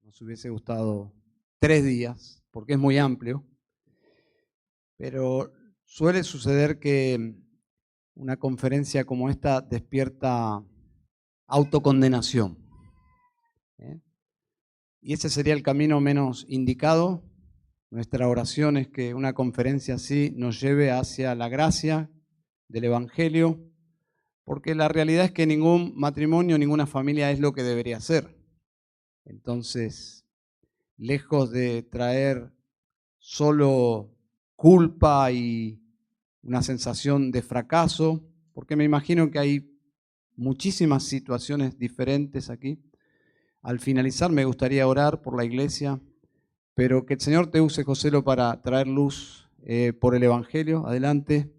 Nos hubiese gustado 3 días, porque es muy amplio, pero suele suceder que una conferencia como esta despierta autocondenación, ¿eh? Y ese sería el camino menos indicado. Nuestra oración es que una conferencia así nos lleve hacia la gracia del Evangelio, porque la realidad es que ningún matrimonio, ninguna familia es lo que debería ser. Entonces, lejos de traer solo culpa y una sensación de fracaso, porque me imagino que hay muchísimas situaciones diferentes aquí. Al finalizar me gustaría orar por la iglesia, pero que el Señor te use, Joselo, para traer luz por el Evangelio, adelante,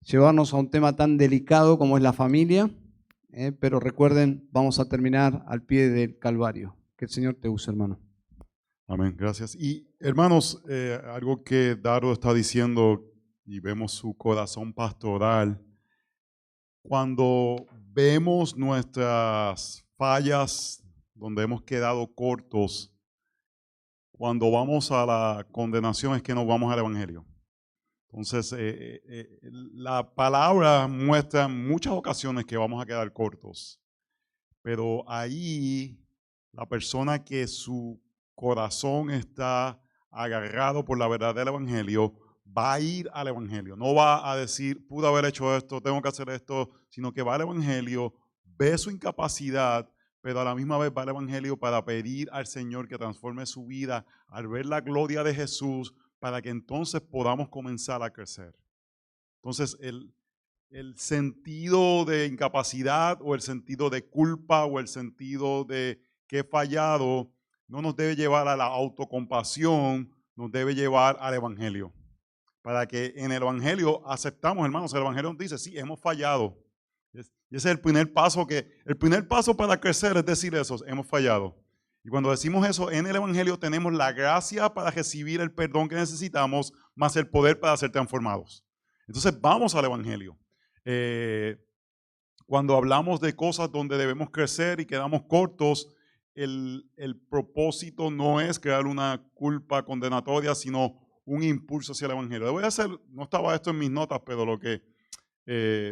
llevarnos a un tema tan delicado como es la familia, pero recuerden, vamos a terminar al pie del Calvario. Que el Señor te use, hermano. Amén, gracias. Y hermanos, algo que Daro está diciendo y vemos su corazón pastoral, cuando vemos nuestras fallas donde hemos quedado cortos, cuando vamos a la condenación es que nos vamos al Evangelio. Entonces, la palabra muestra en muchas ocasiones que vamos a quedar cortos, pero ahí la persona que su corazón está agarrado por la verdad del Evangelio va a ir al Evangelio. No va a decir, pude haber hecho esto, tengo que hacer esto, sino que va al Evangelio, ve su incapacidad, pero a la misma vez va al Evangelio para pedir al Señor que transforme su vida, al ver la gloria de Jesús, para que entonces podamos comenzar a crecer. Entonces, el sentido de incapacidad o el sentido de culpa o el sentido de que he fallado no nos debe llevar a la autocompasión, nos debe llevar al Evangelio. Para que en el Evangelio aceptamos, hermanos, el Evangelio nos dice, sí, hemos fallado. Y ese es el primer paso para crecer es decir eso, hemos fallado. Y cuando decimos eso, en el Evangelio tenemos la gracia para recibir el perdón que necesitamos, más el poder para ser transformados. Entonces vamos al Evangelio. Cuando hablamos de cosas donde debemos crecer y quedamos cortos, el propósito no es crear una culpa condenatoria, sino un impulso hacia el Evangelio. Voy a hacer, no estaba esto en mis notas, pero lo que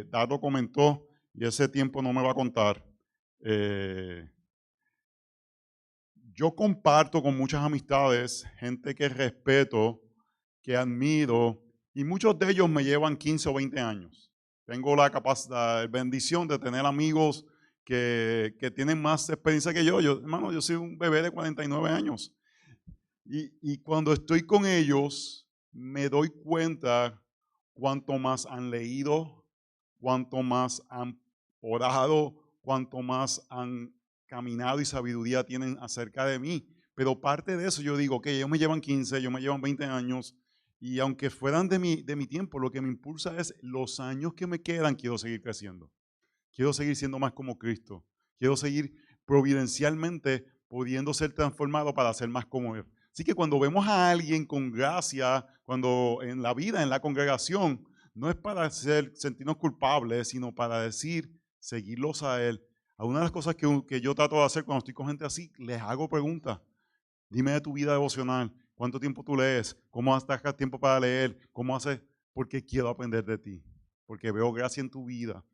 Dado comentó, y ese tiempo no me va a contar. Yo comparto con muchas amistades, gente que respeto, que admiro, y muchos de ellos me llevan 15 o 20 años. Tengo la capacidad, la bendición de tener amigos que tienen más experiencia que yo. Hermano, yo soy un bebé de 49 años. Y cuando estoy con ellos, me doy cuenta cuánto más han leído, cuánto más han orado, cuánto más han caminado y sabiduría tienen acerca de mí. Pero parte de eso yo digo, que ellos me llevan 15, ellos me llevan 20 años, y aunque fueran de mi tiempo, lo que me impulsa es los años que me quedan, quiero seguir creciendo. Quiero seguir siendo más como Cristo. Quiero seguir providencialmente pudiendo ser transformado para ser más como Él. Así que cuando vemos a alguien con gracia, cuando en la vida, en la congregación, no es para sentirnos culpables, sino para decir, seguirlos a Él. Algunas de las cosas que yo trato de hacer cuando estoy con gente así, les hago preguntas. Dime de tu vida devocional, cuánto tiempo tú lees, cómo sacas tiempo para leer, cómo haces, porque quiero aprender de ti, porque veo gracia en tu vida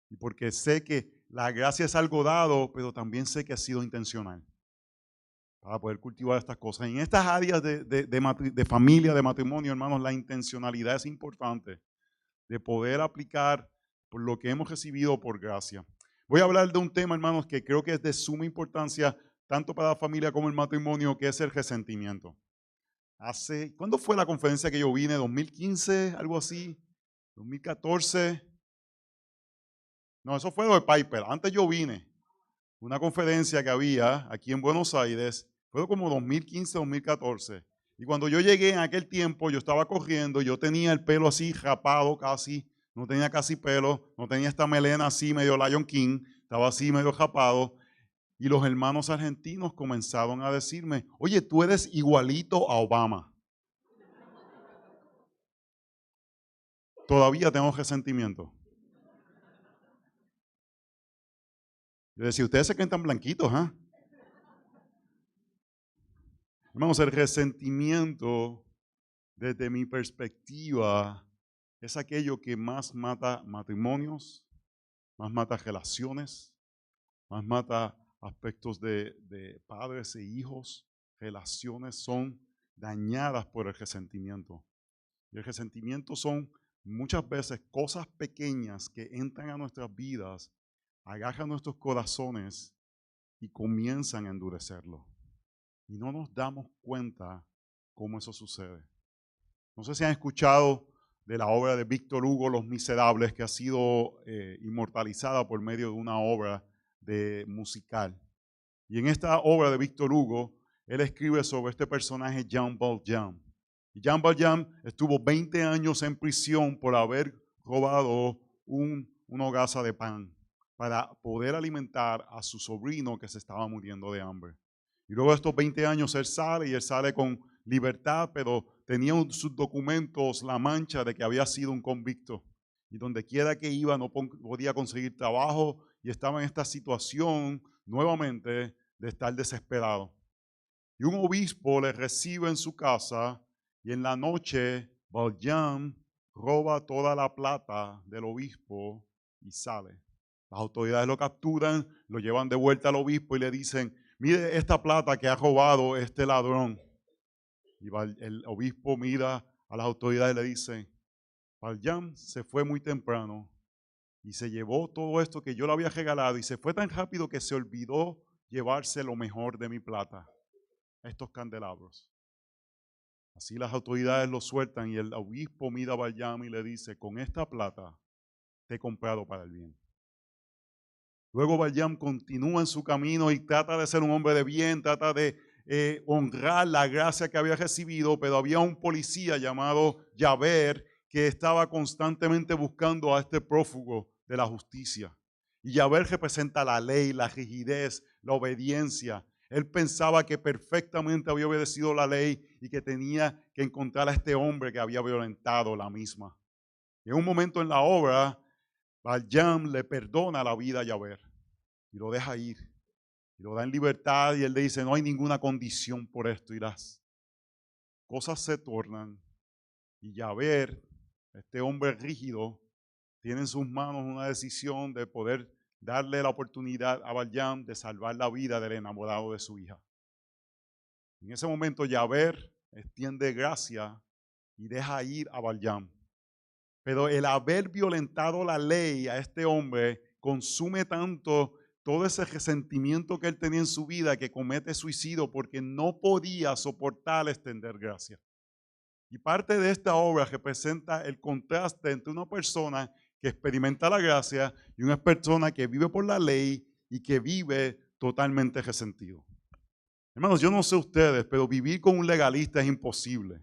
y porque sé que la gracia es algo dado, pero también sé que ha sido intencional para poder cultivar estas cosas. En estas áreas de familia, de matrimonio, hermanos, la intencionalidad es importante de poder aplicar por lo que hemos recibido por gracia. Voy a hablar de un tema, hermanos, que creo que es de suma importancia tanto para la familia como el matrimonio, que es el resentimiento. ¿Cuándo fue la conferencia que yo vine? ¿2015? ¿Algo así? ¿2014? No, eso fue lo de Piper. Antes yo vine. Una conferencia que había aquí en Buenos Aires, fue como 2015, 2014. Y cuando yo llegué en aquel tiempo, yo estaba corriendo, yo tenía el pelo así rapado casi, no tenía casi pelo, no tenía esta melena así medio Lion King, estaba así medio rapado. Y los hermanos argentinos comenzaron a decirme, oye, tú eres igualito a Obama. Todavía tengo resentimiento. Yo decía, ustedes se creen tan blanquitos, ¿ah? Hermanos, el resentimiento, desde mi perspectiva, es aquello que más mata matrimonios, más mata relaciones, más mata aspectos de padres e hijos. Relaciones son dañadas por el resentimiento. Y el resentimiento son muchas veces cosas pequeñas que entran a nuestras vidas, agarran nuestros corazones y comienzan a endurecerlo. Y no nos damos cuenta cómo eso sucede. No sé si han escuchado de la obra de Víctor Hugo, Los Miserables, que ha sido inmortalizada por medio de una obra musical. Y en esta obra de Víctor Hugo, él escribe sobre este personaje Jean Valjean. Y Jean Valjean estuvo 20 años en prisión por haber robado una hogaza de pan para poder alimentar a su sobrino que se estaba muriendo de hambre. Y luego de estos 20 años él sale con libertad, pero tenía en sus documentos la mancha de que había sido un convicto. Y donde quiera que iba no podía conseguir trabajo y estaba en esta situación nuevamente de estar desesperado. Y un obispo le recibe en su casa y en la noche Valjean roba toda la plata del obispo y sale. Las autoridades lo capturan, lo llevan de vuelta al obispo y le dicen: mire esta plata que ha robado este ladrón. Y el obispo mira a las autoridades y le dice: Valjean se fue muy temprano y se llevó todo esto que yo le había regalado y se fue tan rápido que se olvidó llevarse lo mejor de mi plata, estos candelabros. Así las autoridades lo sueltan y el obispo mira a Valjean y le dice: con esta plata te he comprado para el bien. Luego Valjean continúa en su camino y trata de ser un hombre de bien, trata de honrar la gracia que había recibido, pero había un policía llamado Javert que estaba constantemente buscando a este prófugo de la justicia. Y Javert representa la ley, la rigidez, la obediencia. Él pensaba que perfectamente había obedecido la ley y que tenía que encontrar a este hombre que había violentado la misma. Y en un momento en la obra, Valjean le perdona la vida a Javert y lo deja ir. Y lo da en libertad y él le dice: no hay ninguna condición por esto. Y las cosas se tornan. Y Javert, este hombre rígido, tiene en sus manos una decisión de poder darle la oportunidad a Valjean de salvar la vida del enamorado de su hija. En ese momento Javert extiende gracia y deja ir a Valjean. Pero el haber violentado la ley a este hombre consume tanto todo ese resentimiento que él tenía en su vida que comete suicidio porque no podía soportar extender gracia. Y parte de esta obra representa el contraste entre una persona que experimenta la gracia y una persona que vive por la ley y que vive totalmente resentido. Hermanos, yo no sé ustedes, pero vivir con un legalista es imposible.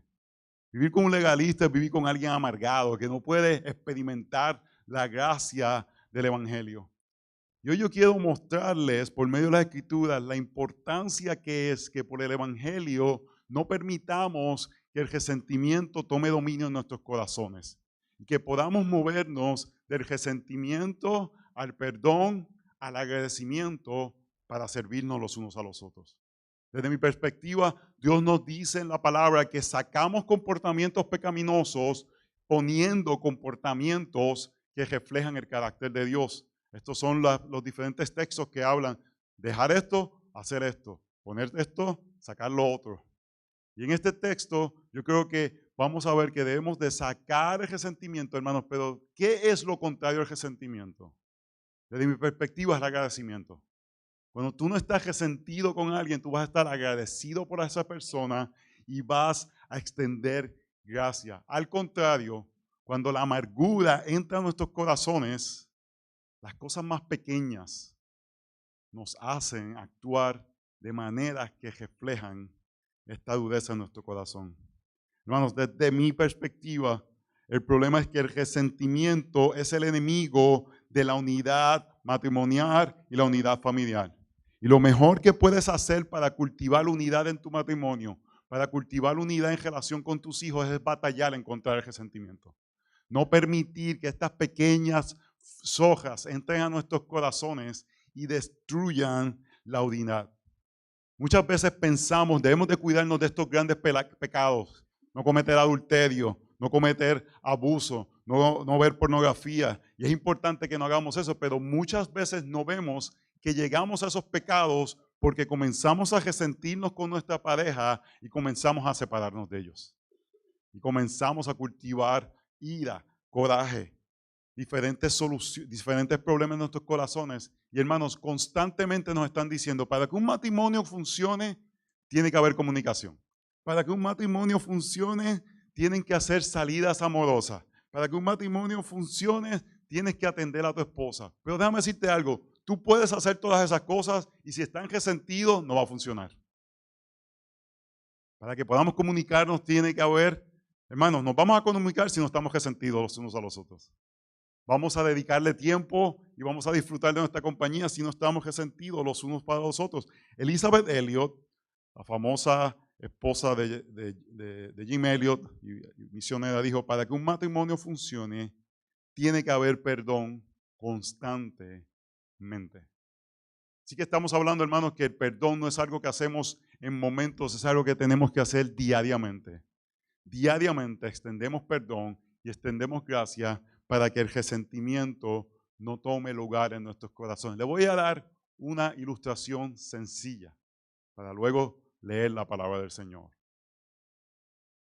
Vivir con un legalista es vivir con alguien amargado, que no puede experimentar la gracia del evangelio. Y hoy yo quiero mostrarles por medio de las escrituras la importancia que es que por el evangelio no permitamos que el resentimiento tome dominio en nuestros corazones. Y que podamos movernos del resentimiento al perdón, al agradecimiento para servirnos los unos a los otros. Desde mi perspectiva, Dios nos dice en la palabra que sacamos comportamientos pecaminosos poniendo comportamientos que reflejan el carácter de Dios. Estos son los diferentes textos que hablan: dejar esto, hacer esto, poner esto, sacar lo otro. Y en este texto yo creo que vamos a ver que debemos de sacar el resentimiento, hermanos, pero ¿qué es lo contrario al resentimiento? Desde mi perspectiva es el agradecimiento. Cuando tú no estás resentido con alguien, tú vas a estar agradecido por esa persona y vas a extender gracia. Al contrario, cuando la amargura entra en nuestros corazones, las cosas más pequeñas nos hacen actuar de maneras que reflejan esta dureza en nuestro corazón. Hermanos, desde mi perspectiva, el problema es que el resentimiento es el enemigo de la unidad matrimonial y la unidad familiar. Y lo mejor que puedes hacer para cultivar unidad en tu matrimonio, para cultivar unidad en relación con tus hijos, es batallar en contra del resentimiento. No permitir que estas pequeñas sojas entren a nuestros corazones y destruyan la unidad. Muchas veces pensamos, debemos de cuidarnos de estos grandes pecados. No cometer adulterio, no cometer abuso, no ver pornografía. Y es importante que no hagamos eso, pero muchas veces no vemos que llegamos a esos pecados porque comenzamos a resentirnos con nuestra pareja y comenzamos a separarnos de ellos. Y comenzamos a cultivar ira, coraje, diferentes problemas en nuestros corazones. Y hermanos, constantemente nos están diciendo, para que un matrimonio funcione, tiene que haber comunicación. Para que un matrimonio funcione, tienen que hacer salidas amorosas. Para que un matrimonio funcione, tienes que atender a tu esposa. Pero déjame decirte algo, tú puedes hacer todas esas cosas y si están resentidos, no va a funcionar. Para que podamos comunicarnos, tiene que haber, hermanos, nos vamos a comunicar si no estamos resentidos los unos a los otros. Vamos a dedicarle tiempo y vamos a disfrutar de nuestra compañía si no estamos resentidos los unos para los otros. Elizabeth Elliot, la famosa esposa de Jim Elliot y misionera, dijo, para que un matrimonio funcione, tiene que haber perdón constantemente. Así que estamos hablando, hermanos, que el perdón no es algo que hacemos en momentos, es algo que tenemos que hacer diariamente. Diariamente extendemos perdón y extendemos gracia para que el resentimiento no tome lugar en nuestros corazones. Le voy a dar una ilustración sencilla para luego leer la palabra del Señor.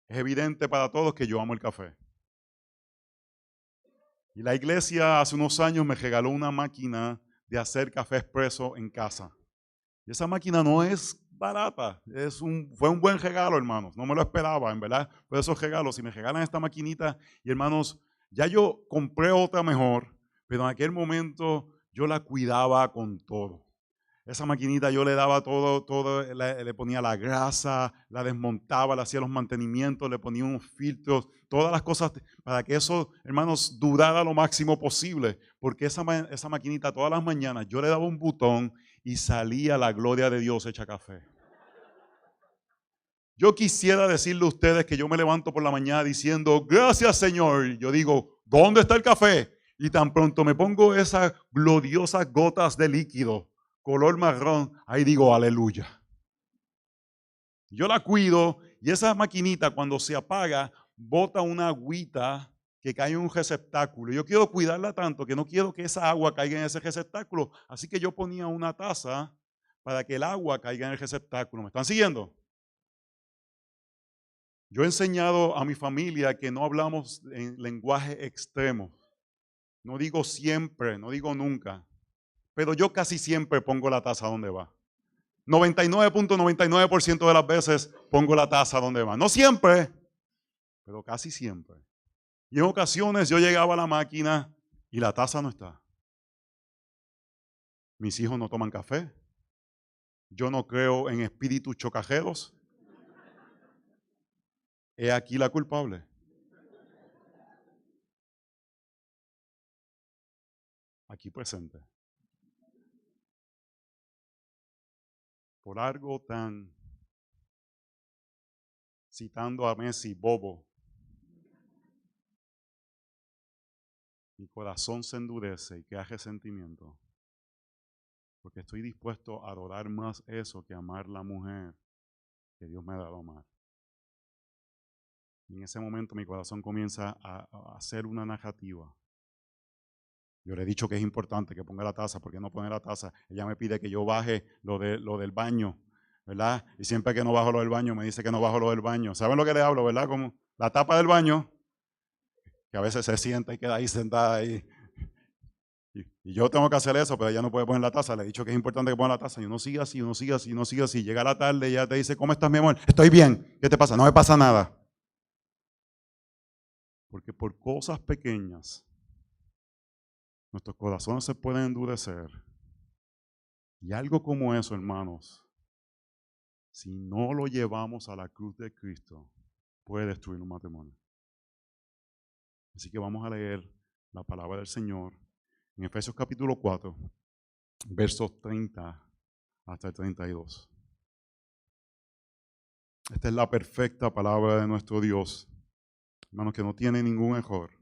Es evidente para todos que yo amo el café. Y la iglesia hace unos años me regaló una máquina de hacer café expreso en casa. Y esa máquina no es barata, fue un buen regalo, hermanos. No me lo esperaba, en verdad, fue de esos regalos. Si me regalan esta maquinita, y hermanos, ya yo compré otra mejor, pero en aquel momento yo la cuidaba con todo. Esa maquinita yo le daba todo, le ponía la grasa, la desmontaba, le hacía los mantenimientos, le ponía unos filtros, todas las cosas para que eso, hermanos, durara lo máximo posible. Porque esa maquinita todas las mañanas yo le daba un botón y salía la gloria de Dios hecha café. Yo quisiera decirle a ustedes que yo me levanto por la mañana diciendo, gracias Señor. Yo digo, ¿dónde está el café? Y tan pronto me pongo esas gloriosas gotas de líquido color marrón, ahí digo aleluya. Yo la cuido y esa maquinita cuando se apaga bota una agüita que cae en un receptáculo. Yo quiero cuidarla tanto que no quiero que esa agua caiga en ese receptáculo. Así que yo ponía una taza para que el agua caiga en el receptáculo. ¿Me están siguiendo? Yo he enseñado a mi familia que no hablamos en lenguaje extremo. No digo siempre, no digo nunca. Pero yo casi siempre pongo la taza donde va. 99.99% de las veces pongo la taza donde va. No siempre, pero casi siempre. Y en ocasiones yo llegaba a la máquina y la taza no está. Mis hijos no toman café. Yo no creo en espíritus chocajeros. He aquí la culpable. Aquí presente. Por algo tan, citando a Messi, bobo, mi corazón se endurece y crea resentimiento. Porque estoy dispuesto a adorar más eso que amar la mujer que Dios me ha dado a amar. Y en ese momento mi corazón comienza a hacer una narrativa. Yo le he dicho que es importante que ponga la taza, ¿por qué no pone la taza? Ella me pide que yo baje lo del baño, ¿verdad? Y siempre que no bajo lo del baño, me dice que no bajo lo del baño. ¿Saben lo que le hablo, verdad? Como la tapa del baño, que a veces se sienta y queda ahí sentada ahí. Y yo tengo que hacer eso, pero ella no puede poner la taza. Le he dicho que es importante que ponga la taza. Y uno sigue así, uno sigue así, uno sigue así. Llega la tarde y ella te dice, ¿cómo estás, mi amor? Estoy bien. ¿Qué te pasa? No me pasa nada. Porque por cosas pequeñas, nuestros corazones se pueden endurecer. Y algo como eso, hermanos, si no lo llevamos a la cruz de Cristo, puede destruir un matrimonio. Así que vamos a leer la palabra del Señor en Efesios capítulo 4, versos 30 hasta el 32. Esta es la perfecta palabra de nuestro Dios, hermanos, que no tiene ningún error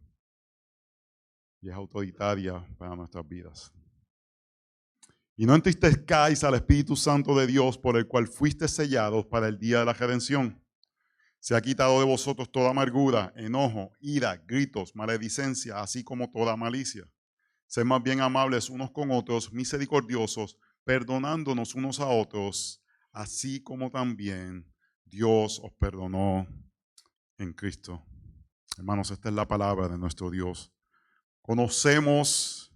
y es autoritaria para nuestras vidas. Y no entristezcáis al Espíritu Santo de Dios, por el cual fuiste sellados para el día de la redención. Se ha quitado de vosotros toda amargura, enojo, ira, gritos, maledicencia, así como toda malicia. Sed más bien amables unos con otros, misericordiosos, perdonándonos unos a otros, así como también Dios os perdonó en Cristo. Hermanos, esta es la palabra de nuestro Dios. Conocemos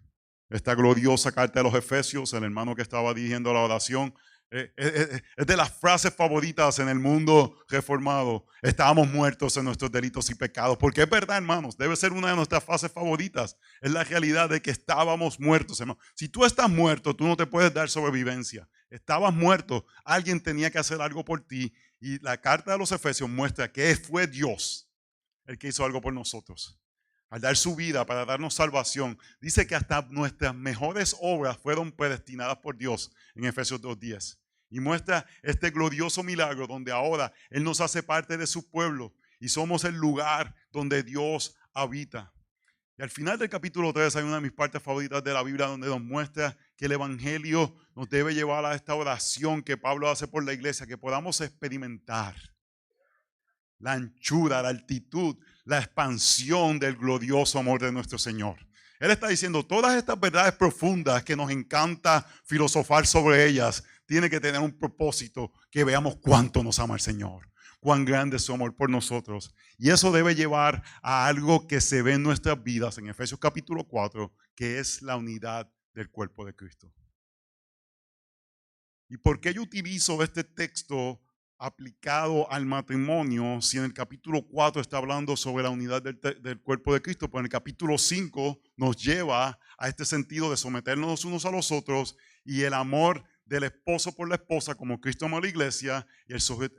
esta gloriosa carta de los Efesios. El hermano que estaba dirigiendo la oración es de las frases favoritas en el mundo reformado. Estábamos muertos en nuestros delitos y pecados. Porque es verdad, hermanos, debe ser una de nuestras frases favoritas. Es la realidad de que estábamos muertos, hermanos. Si tú estás muerto, tú no te puedes dar sobrevivencia. Estabas muerto, alguien tenía que hacer algo por ti. Y la carta de los Efesios muestra que fue Dios el que hizo algo por nosotros. Al dar su vida para darnos salvación, dice que hasta nuestras mejores obras fueron predestinadas por Dios en Efesios 2:10. Y muestra este glorioso milagro donde ahora Él nos hace parte de su pueblo y somos el lugar donde Dios habita. Y al final del capítulo 3 hay una de mis partes favoritas de la Biblia donde nos muestra que el Evangelio nos debe llevar a esta oración que Pablo hace por la iglesia, que podamos experimentar la anchura, la altitud, la expansión del glorioso amor de nuestro Señor. Él está diciendo, todas estas verdades profundas que nos encanta filosofar sobre ellas, tiene que tener un propósito, que veamos cuánto nos ama el Señor, cuán grande es su amor por nosotros. Y eso debe llevar a algo que se ve en nuestras vidas, en Efesios capítulo 4, que es la unidad del cuerpo de Cristo. ¿Y por qué yo utilizo este texto aplicado al matrimonio si en el capítulo 4 está hablando sobre la unidad del cuerpo de Cristo? Pues en el capítulo 5 nos lleva a este sentido de someternos unos a los otros y el amor del esposo por la esposa como Cristo amó a la iglesia y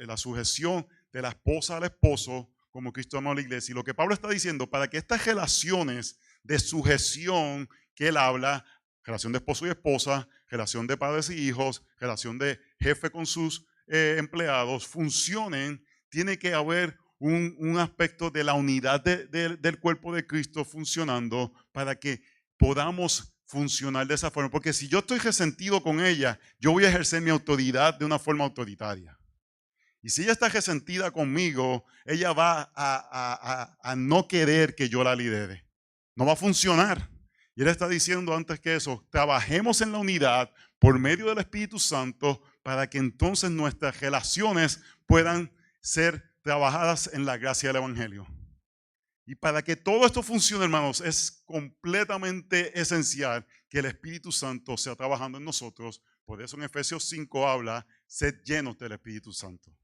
la sujeción de la esposa al esposo como Cristo amó a la iglesia. Y lo que Pablo está diciendo, para que estas relaciones de sujeción que él habla, relación de esposo y esposa, relación de padres y hijos, relación de jefe con sus empleados, funcionen, tiene que haber un aspecto de la unidad del cuerpo de Cristo funcionando para que podamos funcionar de esa forma. Porque si yo estoy resentido con ella, yo voy a ejercer mi autoridad de una forma autoritaria. Y si ella está resentida conmigo, ella va a no querer que yo la lidere. No va a funcionar. Y él está diciendo antes que eso, trabajemos en la unidad por medio del Espíritu Santo para que entonces nuestras relaciones puedan ser trabajadas en la gracia del Evangelio. Y para que todo esto funcione, hermanos, es completamente esencial que el Espíritu Santo sea trabajando en nosotros. Por eso en Efesios 5 habla, sed llenos del Espíritu Santo.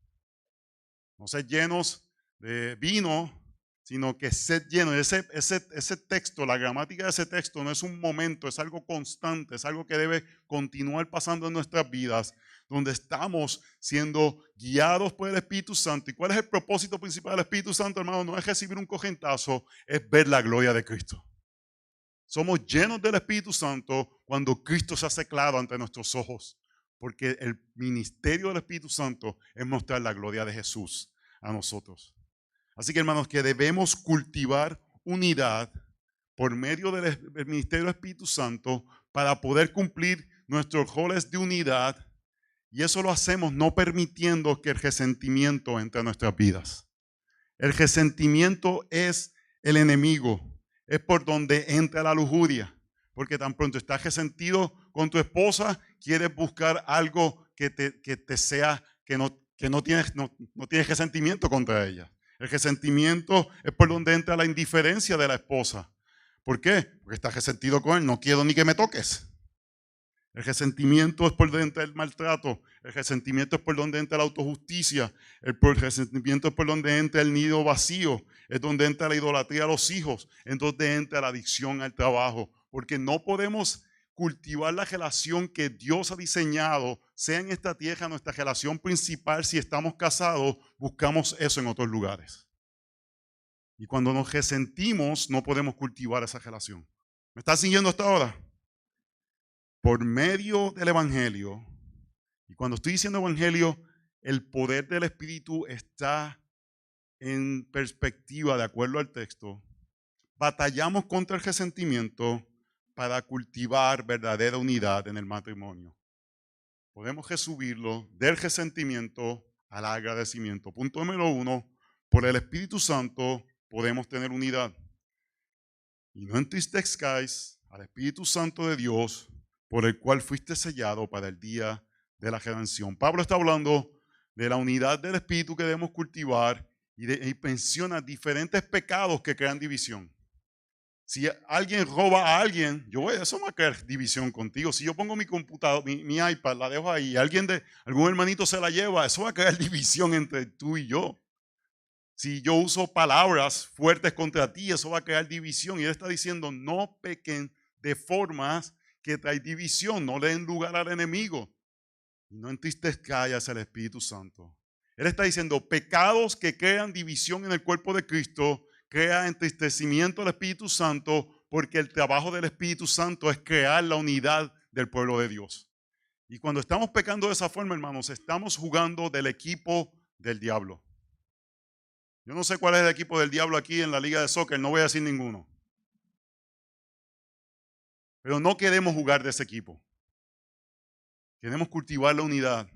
No sed llenos de vino, sino que sed llenos. Ese texto, la gramática de ese texto no es un momento, es algo constante, es algo que debe continuar pasando en nuestras vidas, donde estamos siendo guiados por el Espíritu Santo. ¿Y cuál es el propósito principal del Espíritu Santo, hermano? No es recibir un corrientazo, es ver la gloria de Cristo. Somos llenos del Espíritu Santo cuando Cristo se hace claro ante nuestros ojos, porque el ministerio del Espíritu Santo es mostrar la gloria de Jesús a nosotros. Así que, hermanos, que debemos cultivar unidad por medio del ministerio del Espíritu Santo para poder cumplir nuestros roles de unidad. Y eso lo hacemos no permitiendo que el resentimiento entre en nuestras vidas. El resentimiento es el enemigo. Es por donde entra la lujuria. Porque tan pronto estás resentido con tu esposa, quieres buscar algo que te sea, que no tienes resentimiento contra ella. El resentimiento es por donde entra la indiferencia de la esposa. ¿Por qué? Porque estás resentido con él. No quiero ni que me toques. El resentimiento es por donde entra el maltrato. El resentimiento es por donde entra la autojusticia. El resentimiento es por donde entra el nido vacío. Es donde entra la idolatría a los hijos. Es donde entra la adicción al trabajo. Porque no podemos cultivar la relación que Dios ha diseñado, sea en esta tierra nuestra relación principal. Si estamos casados, buscamos eso en otros lugares. Y cuando nos resentimos, no podemos cultivar esa relación. ¿Me estás siguiendo hasta ahora? Por medio del Evangelio, y cuando estoy diciendo Evangelio, el poder del Espíritu está en perspectiva de acuerdo al texto. Batallamos contra el resentimiento para cultivar verdadera unidad en el matrimonio. Podemos resumirlo del resentimiento al agradecimiento. Punto número 1, por el Espíritu Santo podemos tener unidad. Y no entristezcáis al Espíritu Santo de Dios, por el cual fuiste sellado para el día de la redención. Pablo está hablando de la unidad del Espíritu que debemos cultivar y menciona diferentes pecados que crean división. Si alguien roba a alguien, eso va a crear división contigo. Si yo pongo mi computador, mi iPad, la dejo ahí, y algún hermanito se la lleva, eso va a crear división entre tú y yo. Si yo uso palabras fuertes contra ti, eso va a crear división. Y él está diciendo, no pequen de formas que traen división, no le den lugar al enemigo. Y no entristezcáis al Espíritu Santo. Él está diciendo, pecados que crean división en el cuerpo de Cristo, crea entristecimiento al Espíritu Santo, porque el trabajo del Espíritu Santo es crear la unidad del pueblo de Dios. Y cuando estamos pecando de esa forma, hermanos, estamos jugando del equipo del diablo. Yo no sé cuál es el equipo del diablo aquí en la liga de soccer, no voy a decir ninguno. Pero no queremos jugar de ese equipo. Queremos cultivar la unidad.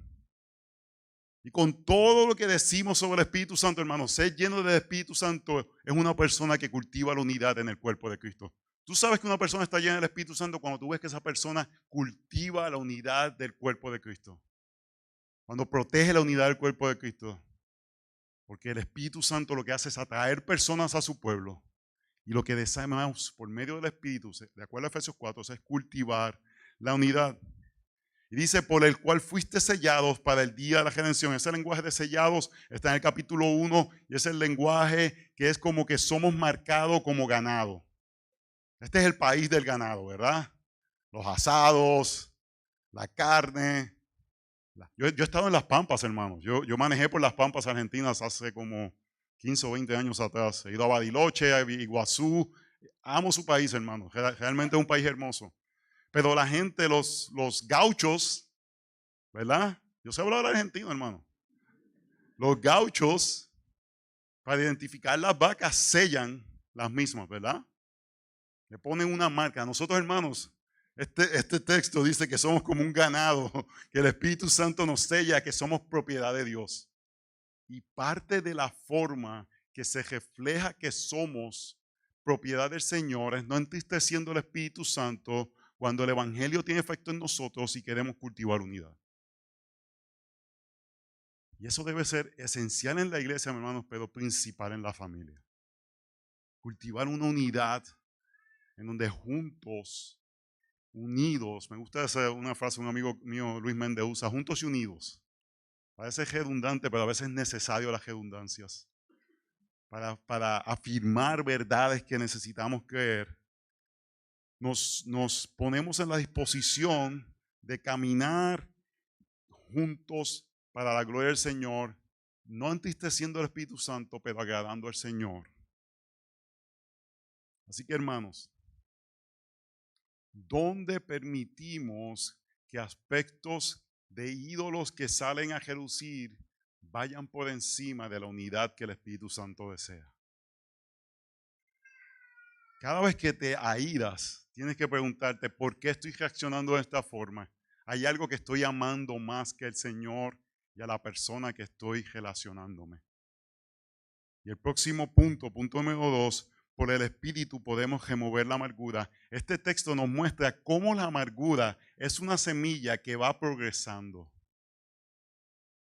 Y con todo lo que decimos sobre el Espíritu Santo, hermanos, ser lleno del Espíritu Santo es una persona que cultiva la unidad en el cuerpo de Cristo. Tú sabes que una persona está llena del Espíritu Santo cuando tú ves que esa persona cultiva la unidad del cuerpo de Cristo. Cuando protege la unidad del cuerpo de Cristo. Porque el Espíritu Santo lo que hace es atraer personas a su pueblo. Y lo que deseamos por medio del Espíritu, de acuerdo a Efesios 4, es cultivar la unidad. Y dice, por el cual fuiste sellados para el día de la redención. Ese lenguaje de sellados está en el capítulo 1 y es el lenguaje que es como que somos marcados como ganado. Este es el país del ganado, ¿verdad? Los asados, la carne. Yo he estado en Las Pampas, hermanos. Yo manejé por Las Pampas argentinas hace como 15 o 20 años atrás. He ido a Bariloche, a Iguazú. Amo su país, hermanos. Realmente es un país hermoso. Pero la gente, los gauchos, ¿verdad? Yo sé hablar argentino, hermano. Los gauchos, para identificar las vacas, sellan las mismas, ¿verdad? Le ponen una marca. Nosotros, hermanos, este texto dice que somos como un ganado, que el Espíritu Santo nos sella, que somos propiedad de Dios. Y parte de la forma que se refleja que somos propiedad del Señor es no entristeciendo el Espíritu Santo cuando el Evangelio tiene efecto en nosotros y queremos cultivar unidad. Y eso debe ser esencial en la iglesia, hermanos, pero principal en la familia. Cultivar una unidad en donde juntos, unidos, me gusta una frase, un amigo mío, Luis Méndez, usa, juntos y unidos. Parece redundante, pero a veces es necesario las redundancias para afirmar verdades que necesitamos creer. Nos ponemos en la disposición de caminar juntos para la gloria del Señor, no entristeciendo al Espíritu Santo, pero agradando al Señor. Así que, hermanos, ¿dónde permitimos que aspectos de ídolos que salen a relucir vayan por encima de la unidad que el Espíritu Santo desea? Cada vez que te airas, tienes que preguntarte, ¿por qué estoy reaccionando de esta forma? ¿Hay algo que estoy amando más que el Señor y a la persona que estoy relacionándome? Y el próximo punto número 2, por el Espíritu podemos remover la amargura. Este texto nos muestra cómo la amargura es una semilla que va progresando.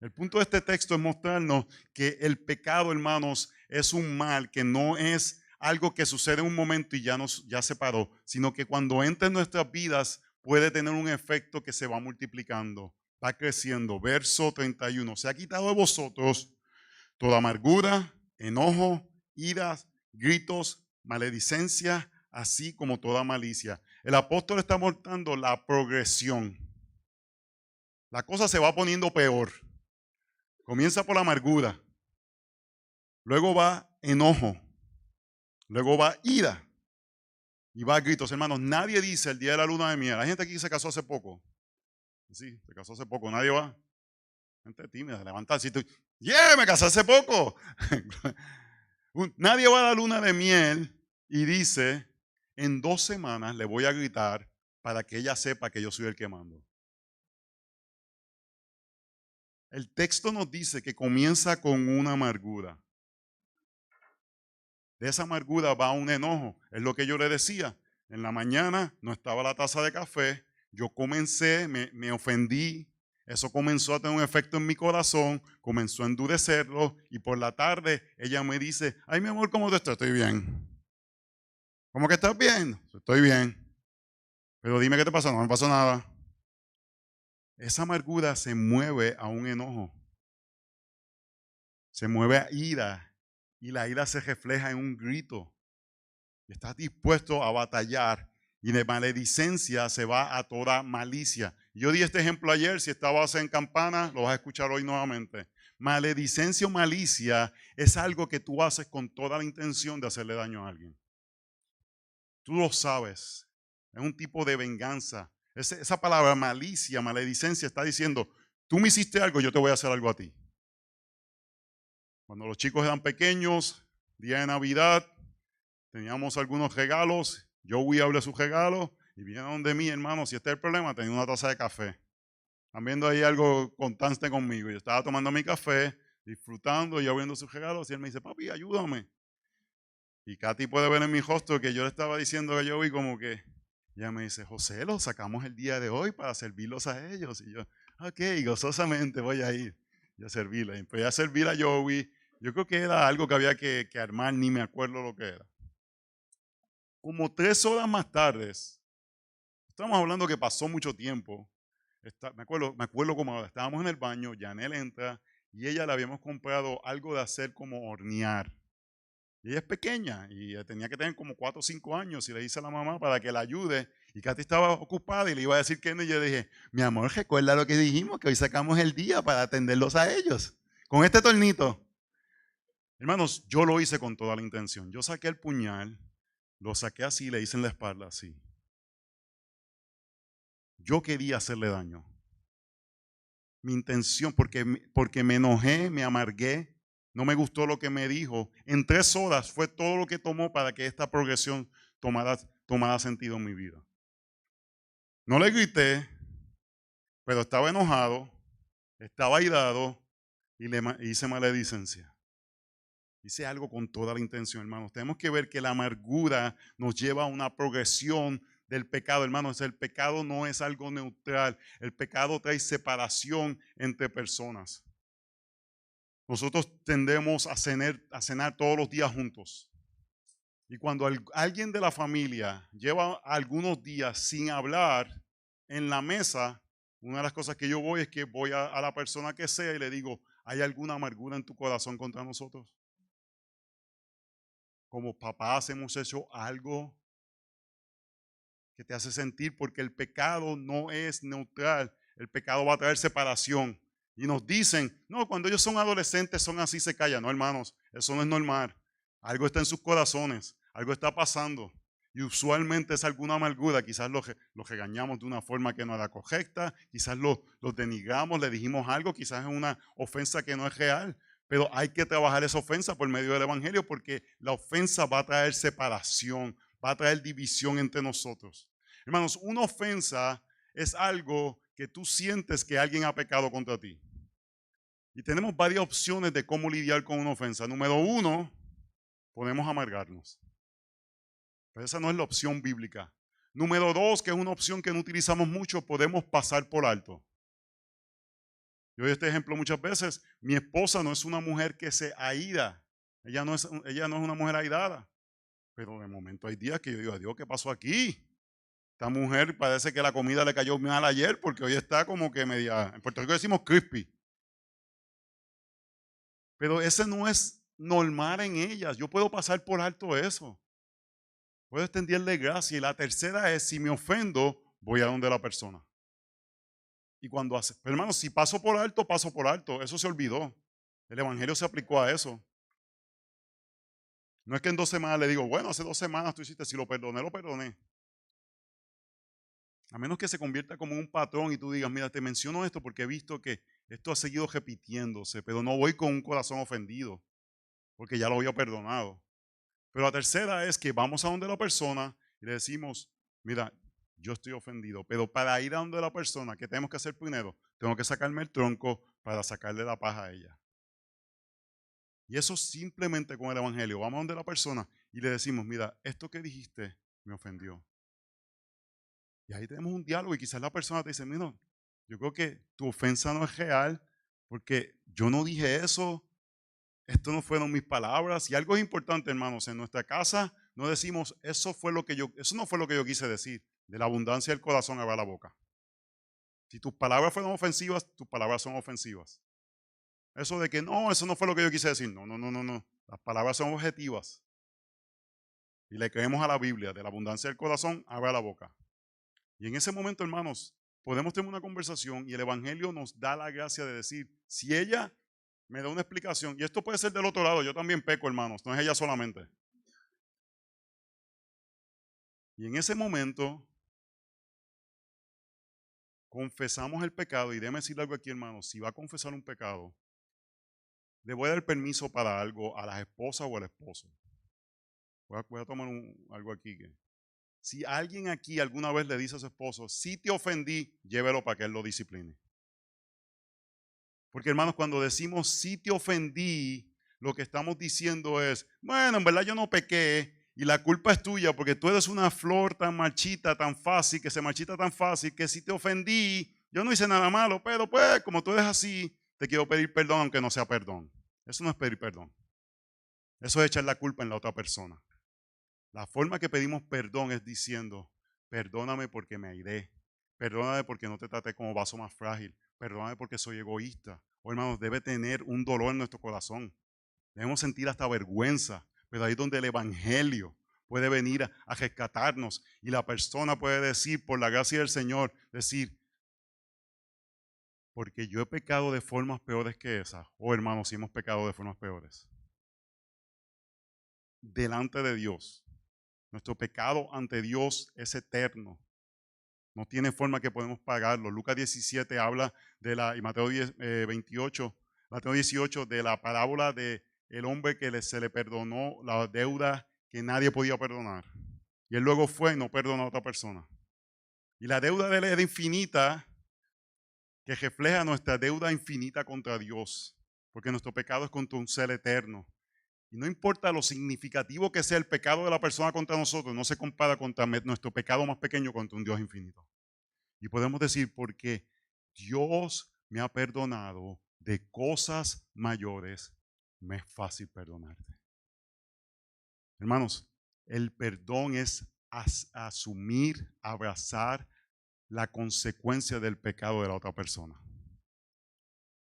El punto de este texto es mostrarnos que el pecado, hermanos, es un mal que no es algo que sucede en un momento y ya se paró, sino que cuando entra en nuestras vidas puede tener un efecto que se va multiplicando, va creciendo. Verso 31, se ha quitado de vosotros toda amargura, enojo, iras, gritos, maledicencia, así como toda malicia. El apóstol está mostrando la progresión. La cosa se va poniendo peor. Comienza por la amargura, luego va enojo, luego va ira y va gritos. Hermanos, nadie dice el día de la luna de miel. Hay gente aquí que se casó hace poco. Sí, se casó hace poco. Nadie va. Gente tímida, levantarse. Me casé hace poco. Nadie va a la luna de miel y dice, en 2 semanas le voy a gritar para que ella sepa que yo soy el que mando. El texto nos dice que comienza con una amargura. De esa amargura va un enojo. Es lo que yo le decía. En la mañana no estaba la taza de café. Yo comencé, me ofendí. Eso comenzó a tener un efecto en mi corazón. Comenzó a endurecerlo. Y por la tarde ella me dice, ay mi amor, ¿cómo te estás? Estoy bien. ¿Cómo que estás bien? Estoy bien. Pero dime qué te pasó. No me pasó nada. Esa amargura se mueve a un enojo. Se mueve a ira. Y la ira se refleja en un grito. Estás dispuesto a batallar y de maledicencia se va a toda malicia. Yo di este ejemplo ayer, si estabas en Campana, lo vas a escuchar hoy nuevamente. Maledicencia o malicia es algo que tú haces con toda la intención de hacerle daño a alguien. Tú lo sabes, es un tipo de venganza. Esa palabra malicia, maledicencia está diciendo, tú me hiciste algo, yo te voy a hacer algo a ti. Cuando los chicos eran pequeños, día de Navidad, teníamos algunos regalos. Yo voy a hablar sus regalos y vinieron de mí, hermano. Si este es el problema, tenía una taza de café. Están viendo ahí algo constante conmigo. Yo estaba tomando mi café, disfrutando y abriendo sus regalos. Y él me dice, papi, ayúdame. Y Katy puede ver en mi rostro que yo le estaba diciendo que yo vi como que. Ella me dice, José, los sacamos el día de hoy para servirlos a ellos. Y yo, ok, gozosamente voy a ir y a servirle. Y empecé a servir a Joey. Yo creo que era algo que había que armar, ni me acuerdo lo que era. Como 3 horas más tarde, estamos hablando que pasó mucho tiempo. Me acuerdo como ahora, estábamos en el baño, Janel entra y ella le habíamos comprado algo de hacer como hornear. Y ella es pequeña y tenía que tener como 4 o 5 años y le dice a la mamá para que la ayude. Y Katy estaba ocupada y le iba a decir que no. Y yo dije, mi amor, recuerda lo que dijimos, que hoy sacamos el día para atenderlos a ellos. Con este tornito. Hermanos, yo lo hice con toda la intención. Yo saqué el puñal, lo saqué así y le hice en la espalda así. Yo quería hacerle daño. Mi intención, porque me enojé, me amargué, no me gustó lo que me dijo. En 3 horas fue todo lo que tomó para que esta progresión tomara sentido en mi vida. No le grité, pero estaba enojado, estaba airado y le hice maledicencia. Hice algo con toda la intención, hermanos. Tenemos que ver que la amargura nos lleva a una progresión del pecado, hermanos. El pecado no es algo neutral. El pecado trae separación entre personas. Nosotros tendemos a cenar todos los días juntos. Y cuando alguien de la familia lleva algunos días sin hablar en la mesa, una de las cosas que yo voy es que voy a la persona que sea y le digo, ¿hay alguna amargura en tu corazón contra nosotros? Como papás hemos hecho algo que te hace sentir, porque el pecado no es neutral, el pecado va a traer separación. Y nos dicen, no, cuando ellos son adolescentes son así, se callan. No, hermanos, eso no es normal. Algo está en sus corazones, algo está pasando. Y usualmente es alguna amargura, quizás los regañamos de una forma que no era correcta, quizás los denigramos, le dijimos algo, quizás es una ofensa que no es real. Pero hay que trabajar esa ofensa por medio del Evangelio, porque la ofensa va a traer separación, va a traer división entre nosotros. Hermanos, una ofensa es algo que tú sientes que alguien ha pecado contra ti. Y tenemos varias opciones de cómo lidiar con una ofensa. Número 1, podemos amargarnos. Pero esa no es la opción bíblica. Número 2, que es una opción que no utilizamos mucho, podemos pasar por alto. Yo doy este ejemplo muchas veces. Mi esposa no es una mujer que se aira. Ella no es una mujer airada. Pero de momento hay días que yo digo, adiós, ¿qué pasó aquí? Esta mujer parece que la comida le cayó mal ayer porque hoy está como que media, en Puerto Rico decimos crispy. Pero ese no es normal en ellas. Yo puedo pasar por alto eso. Puedo extenderle gracia. Y la tercera es, si me ofendo, voy a donde la persona. Y cuando hace, pero hermano, si paso por alto, paso por alto. Eso se olvidó. El Evangelio se aplicó a eso. No es que en 2 semanas le digo, bueno, hace 2 semanas tú hiciste, si lo perdoné, lo perdoné. A menos que se convierta como un patrón y tú digas, mira, te menciono esto porque he visto que esto ha seguido repitiéndose, pero no voy con un corazón ofendido, porque ya lo había perdonado. Pero la tercera es que vamos a donde la persona y le decimos, mira, yo estoy ofendido, pero para ir a donde la persona, ¿qué tenemos que hacer primero? Tengo que sacarme el tronco para sacarle la paja a ella. Y eso simplemente con el evangelio. Vamos a donde la persona y le decimos, mira, esto que dijiste me ofendió. Y ahí tenemos un diálogo y quizás la persona te dice, mira, yo creo que tu ofensa no es real porque yo no dije eso, esto no fueron mis palabras. Y algo es importante, hermanos, en nuestra casa no decimos, eso no fue lo que yo quise decir. De la abundancia del corazón habla la boca. Si tus palabras fueron ofensivas, tus palabras son ofensivas. Eso de que no, eso no fue lo que yo quise decir. No, no, no, no, no. Las palabras son objetivas. Y le creemos a la Biblia, de la abundancia del corazón habla la boca. Y en ese momento, hermanos, podemos tener una conversación y el Evangelio nos da la gracia de decir, si ella me da una explicación, y esto puede ser del otro lado, yo también peco, hermanos, no es ella solamente. Y en ese momento, confesamos el pecado, y déjeme decirle algo aquí, hermanos, si va a confesar un pecado, le voy a dar permiso para algo a las esposas o al esposo. Voy a tomar algo aquí. Si alguien aquí alguna vez le dice a su esposo, si te ofendí, llévelo para que él lo discipline. Porque hermanos, cuando decimos si te ofendí, lo que estamos diciendo es, bueno, en verdad yo no pequé y la culpa es tuya porque tú eres una flor tan marchita, tan fácil, que se marchita tan fácil, que si te ofendí, yo no hice nada malo, pero pues como tú eres así, te quiero pedir perdón aunque no sea perdón. Eso no es pedir perdón. Eso es echar la culpa en la otra persona. La forma que pedimos perdón es diciendo, perdóname porque me airé, perdóname porque no te traté como vaso más frágil, perdóname porque soy egoísta. O hermanos, debe tener un dolor en nuestro corazón. Debemos sentir hasta vergüenza, pero ahí es donde el Evangelio puede venir a rescatarnos y la persona puede decir, por la gracia del Señor, decir, porque yo he pecado de formas peores que esas. O hermanos, si hemos pecado de formas peores. Delante de Dios. Nuestro pecado ante Dios es eterno. No tiene forma que podemos pagarlo. Lucas 17 habla y Mateo 28, Mateo 18 de la parábola de el hombre que se le perdonó la deuda que nadie podía perdonar. Y él luego fue y no perdonó a otra persona. Y la deuda de él era infinita, que refleja nuestra deuda infinita contra Dios. Porque nuestro pecado es contra un ser eterno. Y no importa lo significativo que sea el pecado de la persona contra nosotros, no se compara contra nuestro pecado más pequeño contra un Dios infinito. Y podemos decir, porque Dios me ha perdonado de cosas mayores, me es fácil perdonarte. Hermanos, el perdón es asumir, abrazar la consecuencia del pecado de la otra persona.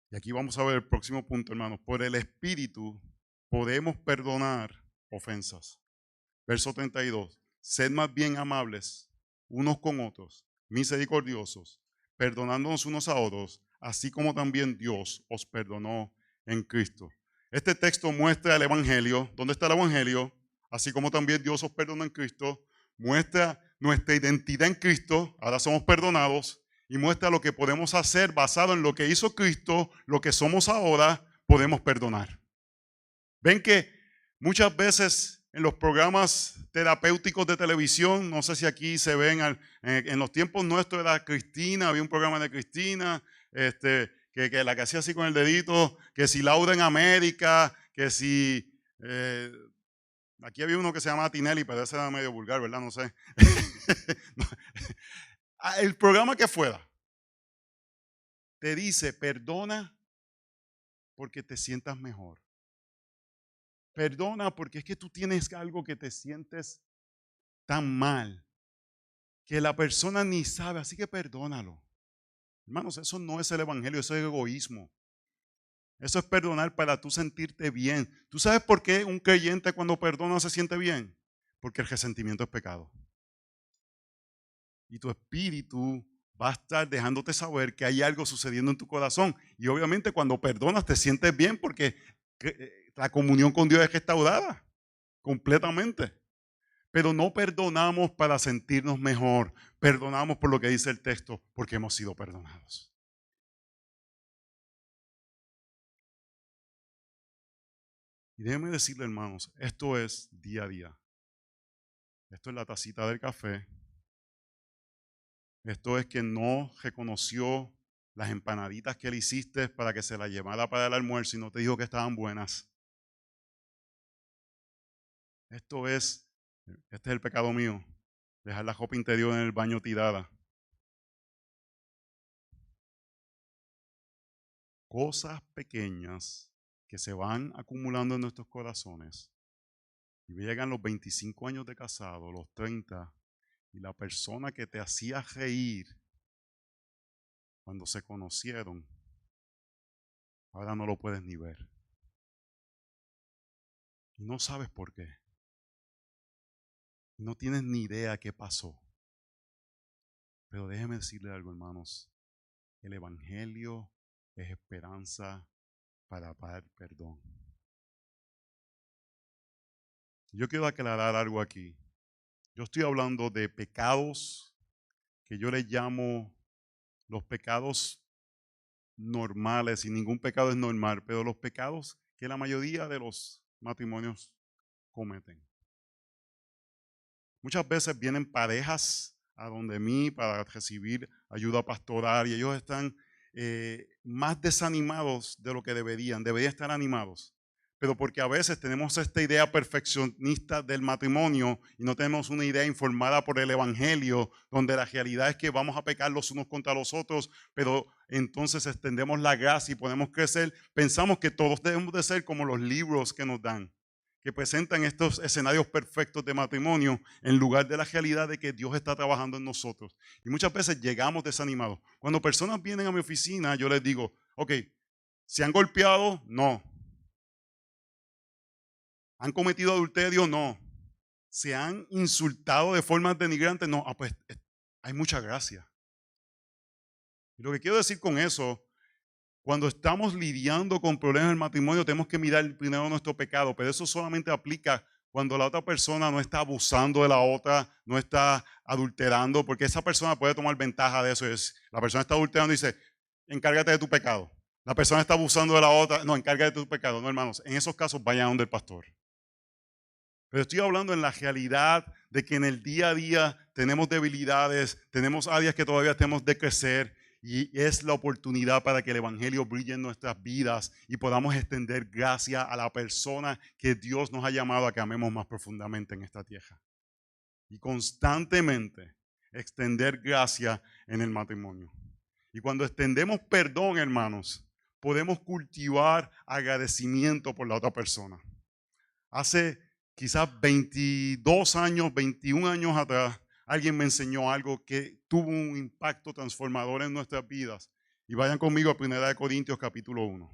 Y aquí vamos a ver el próximo punto, hermanos. Por el Espíritu podemos perdonar ofensas. Verso 32. Sed más bien amables unos con otros, misericordiosos, perdonándonos unos a otros, así como también Dios os perdonó en Cristo. Este texto muestra el Evangelio. ¿Dónde está el Evangelio? Así como también Dios os perdonó en Cristo. Muestra nuestra identidad en Cristo. Ahora somos perdonados. Y muestra lo que podemos hacer basado en lo que hizo Cristo, lo que somos ahora, podemos perdonar. Ven que muchas veces en los programas terapéuticos de televisión, no sé si aquí se ven, en los tiempos nuestros era Cristina, había un programa de Cristina, que la que hacía así con el dedito, que si Laura en América, que si... aquí había uno que se llamaba Tinelli, pero ese era medio vulgar, ¿verdad? No sé. El programa que fuera, te dice, perdona porque te sientas mejor. Perdona porque es que tú tienes algo que te sientes tan mal que la persona ni sabe, así que perdónalo. Hermanos, eso no es el evangelio, eso es egoísmo. Eso es perdonar para tú sentirte bien. ¿Tú sabes por qué un creyente cuando perdona se siente bien? Porque el resentimiento es pecado. Y tu espíritu va a estar dejándote saber que hay algo sucediendo en tu corazón. Y obviamente cuando perdonas te sientes bien porque la comunión con Dios es restaurada completamente. Pero no perdonamos para sentirnos mejor. Perdonamos por lo que dice el texto, porque hemos sido perdonados. Y déjenme decirle, hermanos, esto es día a día. Esto es la tacita del café. Esto es que no reconoció las empanaditas que le hiciste para que se las llevara para el almuerzo y no te dijo que estaban buenas. Este es el pecado mío. Dejar la ropa interior en el baño tirada. Cosas pequeñas que se van acumulando en nuestros corazones. Y llegan los 25 años de casado, los 30, y la persona que te hacía reír cuando se conocieron, ahora no lo puedes ni ver. Y no sabes por qué. No tienes ni idea qué pasó. Pero déjeme decirle algo, hermanos. El evangelio es esperanza para dar perdón. Yo quiero aclarar algo aquí. Yo estoy hablando de pecados que yo les llamo los pecados normales, y ningún pecado es normal, pero los pecados que la mayoría de los matrimonios cometen. Muchas veces vienen parejas a donde mí para recibir ayuda pastoral y ellos están más desanimados de lo que deberían estar animados. Pero porque a veces tenemos esta idea perfeccionista del matrimonio y no tenemos una idea informada por el evangelio, donde la realidad es que vamos a pecar los unos contra los otros, pero entonces extendemos la gracia y podemos crecer. Pensamos que todos debemos de ser como los libros que nos dan, que presentan estos escenarios perfectos de matrimonio en lugar de la realidad de que Dios está trabajando en nosotros. Y muchas veces llegamos desanimados. Cuando personas vienen a mi oficina, yo les digo, ok, ¿se han golpeado? No. ¿Han cometido adulterio? No. ¿Se han insultado de formas denigrantes? No. Pues hay mucha gracia. Y lo que quiero decir con eso, cuando estamos lidiando con problemas en el matrimonio, tenemos que mirar primero nuestro pecado, pero eso solamente aplica cuando la otra persona no está abusando de la otra, no está adulterando, porque esa persona puede tomar ventaja de eso. La persona está adulterando y dice, encárgate de tu pecado. La persona está abusando de la otra, no, encárgate de tu pecado. No, hermanos, en esos casos vayan donde el pastor. Pero estoy hablando en la realidad de que en el día a día tenemos debilidades, tenemos áreas que todavía tenemos de crecer, y es la oportunidad para que el evangelio brille en nuestras vidas y podamos extender gracia a la persona que Dios nos ha llamado a que amemos más profundamente en esta tierra. Y constantemente extender gracia en el matrimonio. Y cuando extendemos perdón, hermanos, podemos cultivar agradecimiento por la otra persona. Hace quizás 22 años, 21 años atrás, alguien me enseñó algo que tuvo un impacto transformador en nuestras vidas. Y vayan conmigo a 1 Corintios capítulo 1.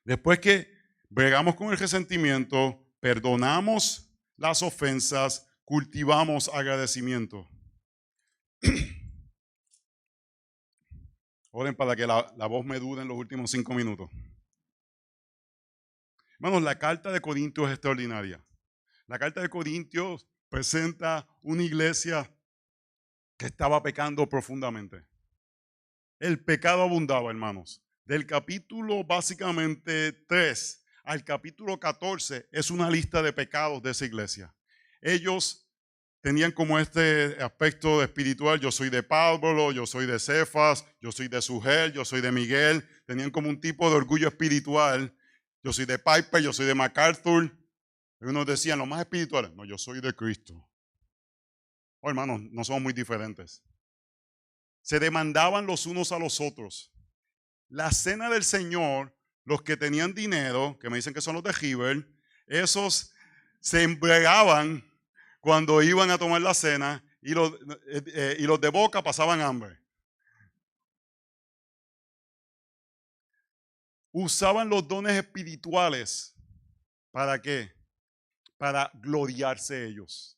Después que bregamos con el resentimiento, perdonamos las ofensas, cultivamos agradecimiento. Oren para que la voz me dure en los últimos 5 minutos. Hermanos, la carta de Corintios es extraordinaria. La carta de Corintios presenta una iglesia que estaba pecando profundamente. El pecado abundaba, hermanos. Del capítulo básicamente 3 al capítulo 14 es una lista de pecados de esa iglesia. Ellos tenían como este aspecto espiritual: yo soy de Pablo, yo soy de Cefas, yo soy de Sugel, yo soy de Miguel. Tenían como un tipo de orgullo espiritual. Yo soy de Piper, yo soy de MacArthur. Algunos decían, los más espirituales, no, yo soy de Cristo. Oh, hermanos, no somos muy diferentes. Se demandaban los unos a los otros. La cena del Señor, los que tenían dinero, que me dicen que son los de River, esos se embriagaban cuando iban a tomar la cena, y los de Boca pasaban hambre. Usaban los dones espirituales. ¿Para qué? Para gloriarse ellos.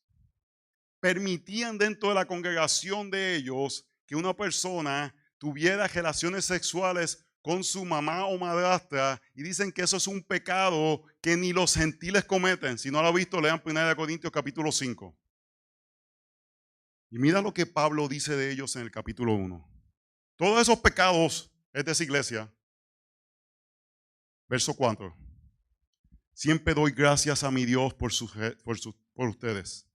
Permitían dentro de la congregación de ellos que una persona tuviera relaciones sexuales con su mamá o madrastra, y dicen que eso es un pecado que ni los gentiles cometen. Si no lo han visto, lean 1 Corintios capítulo 5. Y mira lo que Pablo dice de ellos en el capítulo 1. Todos esos pecados es de esa iglesia. Verso 4. Siempre doy gracias a mi Dios por ustedes,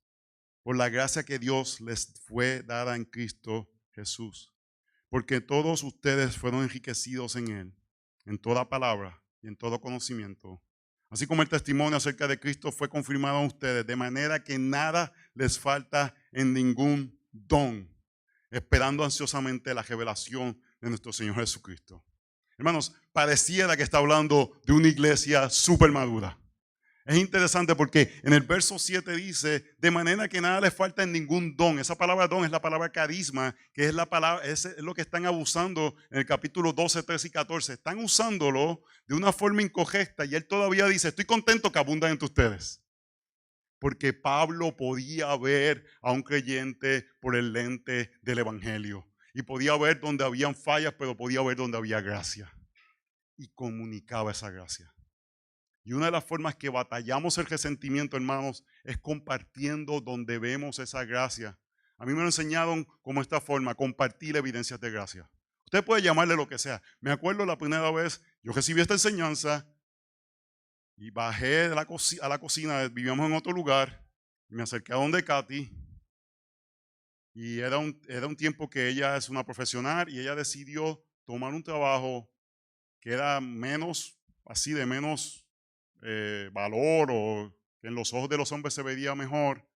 por la gracia que Dios les fue dada en Cristo Jesús. Porque todos ustedes fueron enriquecidos en Él, en toda palabra y en todo conocimiento. Así como el testimonio acerca de Cristo fue confirmado a ustedes, de manera que nada les falta en ningún don, esperando ansiosamente la revelación de nuestro Señor Jesucristo. Hermanos, pareciera que está hablando de una iglesia súper madura. Es interesante porque en el verso 7 dice, de manera que nada les falta en ningún don. Esa palabra don es la palabra carisma, que es la palabra, es lo que están abusando en el capítulo 12, 13 y 14. Están usándolo de una forma incorrecta y él todavía dice, estoy contento que abundan entre ustedes. Porque Pablo podía ver a un creyente por el lente del evangelio. Y podía ver donde habían fallas, pero podía ver donde había gracia. Y comunicaba esa gracia. Y una de las formas que batallamos el resentimiento, hermanos, es compartiendo donde vemos esa gracia. A mí me lo enseñaron como esta forma, compartir evidencias de gracia. Usted puede llamarle lo que sea. Me acuerdo la primera vez, yo recibí esta enseñanza y bajé a la cocina, vivíamos en otro lugar, y me acerqué a donde Katy. Y era un tiempo que ella es una profesional y ella decidió tomar un trabajo que era menos, así de menos valor o que en los ojos de los hombres se veía mejor.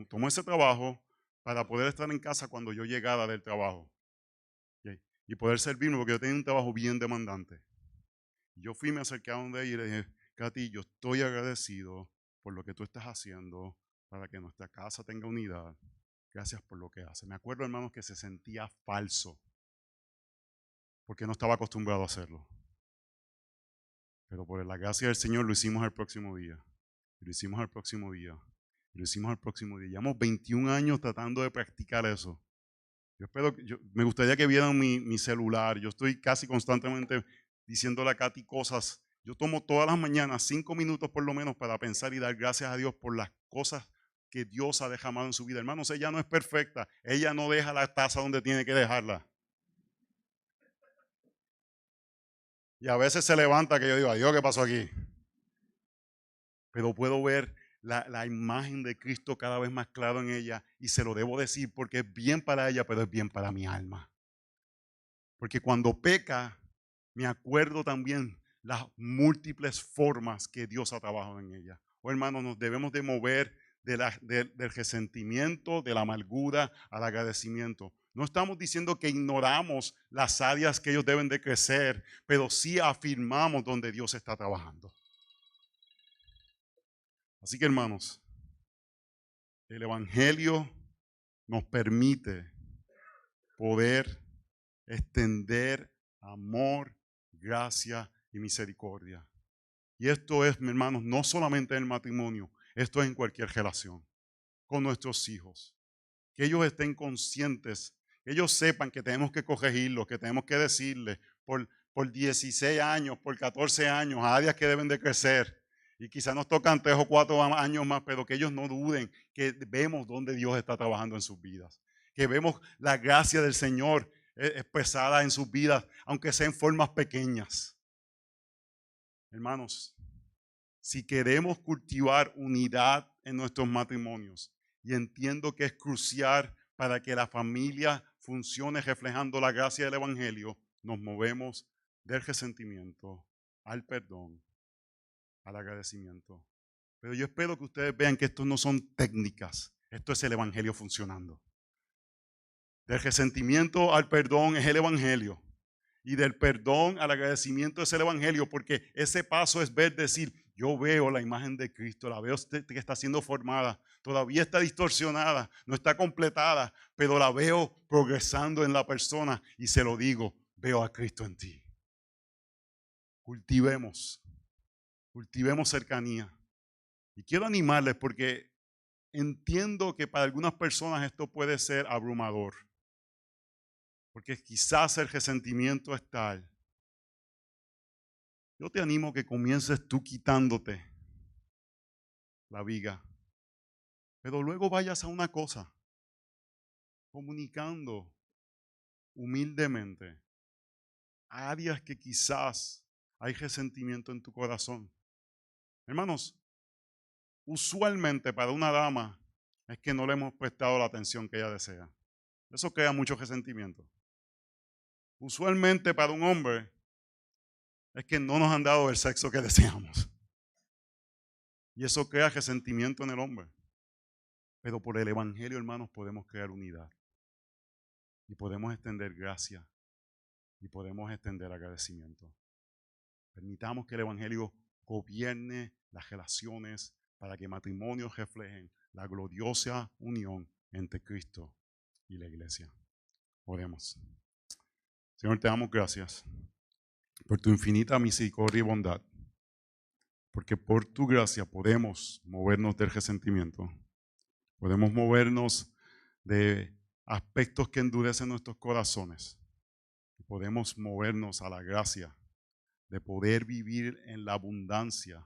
Tomó ese trabajo para poder estar en casa cuando yo llegara del trabajo. ¿Okay? Y poder servirme porque yo tenía un trabajo bien demandante. Yo fui, me acerqué a donde ella y le dije, Katy, yo estoy agradecido por lo que tú estás haciendo para que nuestra casa tenga unidad. Gracias por lo que hace. Me acuerdo, hermanos, que se sentía falso porque no estaba acostumbrado a hacerlo. Pero por la gracia del Señor lo hicimos el próximo día. Lo hicimos el próximo día. Lo hicimos el próximo día. Llevamos 21 años tratando de practicar eso. Me gustaría que vieran mi celular. Yo estoy casi constantemente diciéndole a Katy cosas. Yo tomo todas las mañanas 5 minutos por lo menos para pensar y dar gracias a Dios por las cosas que Dios ha derramado en su vida. Hermanos, ella no es perfecta. Ella no deja la taza donde tiene que dejarla. Y a veces se levanta que yo digo, adiós, ¿qué pasó aquí? Pero puedo ver la imagen de Cristo cada vez más claro en ella y se lo debo decir porque es bien para ella, pero es bien para mi alma. Porque cuando peca, me acuerdo también las múltiples formas que Dios ha trabajado en ella. Oh, hermanos, nos debemos de mover del resentimiento, de la amargura al agradecimiento. No estamos diciendo que ignoramos las áreas que ellos deben de crecer, pero sí afirmamos donde Dios está trabajando. Así que, hermanos, el evangelio nos permite poder extender amor, gracia y misericordia. Y esto es, mis hermanos, no solamente en el matrimonio, esto es en cualquier relación, con nuestros hijos. Que ellos estén conscientes, que ellos sepan que tenemos que corregirlos, que tenemos que decirles por 16 años, por 14 años, áreas que deben de crecer. Y quizás nos tocan 3 o 4 años más, pero que ellos no duden, que vemos dónde Dios está trabajando en sus vidas. Que vemos la gracia del Señor expresada en sus vidas, aunque sea en formas pequeñas. Hermanos, si queremos cultivar unidad en nuestros matrimonios, y entiendo que es crucial para que la familia funcione reflejando la gracia del Evangelio, nos movemos del resentimiento al perdón, al agradecimiento. Pero yo espero que ustedes vean que esto no son técnicas, esto es el Evangelio funcionando. Del resentimiento al perdón es el Evangelio. Y del perdón al agradecimiento es el Evangelio, porque ese paso es ver, decir, yo veo la imagen de Cristo, la veo que está siendo formada, todavía está distorsionada, no está completada, pero la veo progresando en la persona y se lo digo, veo a Cristo en ti. Cultivemos cercanía. Y quiero animarles porque entiendo que para algunas personas esto puede ser abrumador. Porque quizás el resentimiento es tal. Yo te animo a que comiences tú quitándote la viga. Pero luego vayas a una cosa, comunicando humildemente áreas que quizás hay resentimiento en tu corazón. Hermanos, usualmente para una dama es que no le hemos prestado la atención que ella desea. Eso crea mucho resentimiento. Usualmente para un hombre es que no nos han dado el sexo que deseamos. Y eso crea resentimiento en el hombre. Pero por el evangelio, hermanos, podemos crear unidad. Y podemos extender gracia. Y podemos extender agradecimiento. Permitamos que el evangelio gobierne las relaciones para que matrimonios reflejen la gloriosa unión entre Cristo y la iglesia. Oremos. Señor, te damos gracias por tu infinita misericordia y bondad, porque por tu gracia podemos movernos del resentimiento, podemos movernos de aspectos que endurecen nuestros corazones, y podemos movernos a la gracia de poder vivir en la abundancia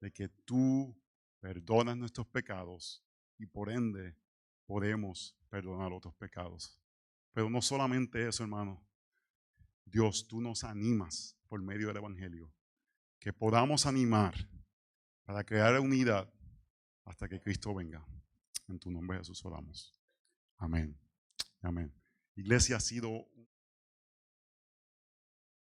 de que tú perdonas nuestros pecados y por ende podemos perdonar otros pecados. Pero no solamente eso, hermano. Dios, tú nos animas por medio del evangelio, que podamos animar para crear unidad hasta que Cristo venga. En tu nombre, Jesús, oramos. Amén. Amén. Iglesia, ha sido